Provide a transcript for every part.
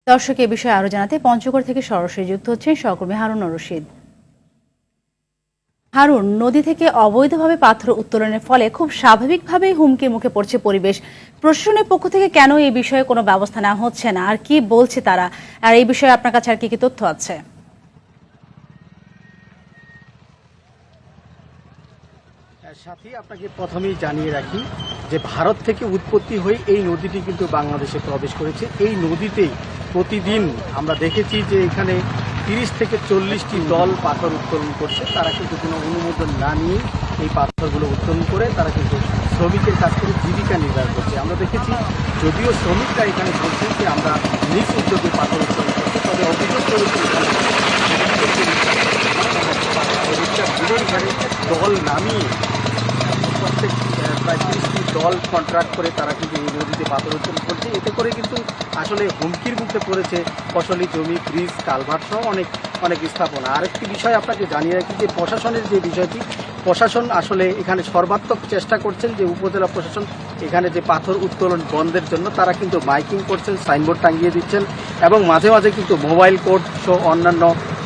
দর্শক এ বিষয়ে আরো জানাতে পঞ্চগড় থেকে সরাসরি যুক্ত হচ্ছেন সহকর্মী হারুন রশিদ। হারুন, নদী থেকে অবৈধভাবে পাথর উত্তোলনের ফলে খুব স্বাভাবিকভাবেই হুমকির মুখে পড়ছে পরিবেশ। প্রশাসনের পক্ষ থেকে কেন এই বিষয়ে কোনো ব্যবস্থা নেওয়া হচ্ছে না, আর কি বলছে তারা, আর এই বিষয়ে আপনার কাছে আর কি কি তথ্য আছে? সাথী, আপনাকে প্রথমেই জানিয়ে রাখি যে ভারত থেকে উৎপত্তি হয়ে এই নদীটি কিন্তু বাংলাদেশে প্রবেশ করেছে। এই নদীতেই প্রতিদিন আমরা দেখেছি যে এখানে 30 থেকে 40টি দল পাথর উত্তোলন করছে। তারা কিন্তু কোনো অনুমোদন না নিয়ে এই পাথরগুলো উত্তোলন করে তারা কিন্তু শ্রমিকের কাছ থেকে জীবিকা নির্বাহ করছে। আমরা দেখেছি, যদিও শ্রমিকরা এখানে বলছেন যে আমরা নিজ উদ্যোগে পাথর উত্তোলন করছি, তবে অভিযোগ করেছি এখানে দল নামিয়ে প্রত্যেক প্রায় 30টি দল কন্ট্রাক্ট করে তারা কিন্তু এই নদীতে পাথর উত্তোলন করছে। এতে করে কিন্তু আসলে হুমকির মুখে পড়েছে ফসলি জমি, ব্রিজ, কালভার্ট সহ অনেক স্থাপনা। আরেকটি বিষয় আপনাকে জানিয়ে রাখি যে প্রশাসনের যে বিষয়টি, প্রশাসন আসলে এখানে সর্বাত্মক চেষ্টা করছেন যে উপজেলা প্রশাসন এখানে যে পাথর উত্তোলন বন্ধের জন্য তারা কিন্তু মাইকিং করছেন, সাইনবোর্ড টাঙিয়ে দিচ্ছেন এবং মাঝে মাঝে কিন্তু মোবাইল কোর্ট সহ অন্যান্য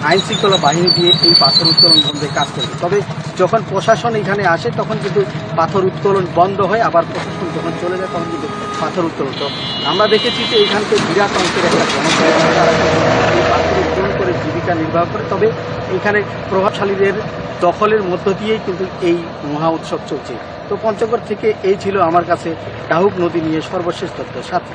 আইন শৃঙ্খলা বাহিনী দিয়ে এই পাথর উত্তোলন বন্ধে কাজ করবে। তবে যখন প্রশাসন এখানে আসে তখন কিন্তু পাথর উত্তোলন বন্ধ হয়, আবার প্রশাসন যখন চলে যায় তখন কিন্তু পাথর উত্তোলন। তো আমরা দেখেছি যে এইখানকে বিরাট অংশের একটা জনসংখ্যা তারা এই পাথর উত্তোলন করে জীবিকা নির্বাহ করে। তবে এখানে প্রভাবশালীদের দখলের মধ্য দিয়েই কিন্তু এই মহা উৎসব চলছে। তো পঞ্চগড় থেকে এই ছিল আমার কাছে ডাহুক নদী নিয়ে সর্বশেষ তথ্য। সাথে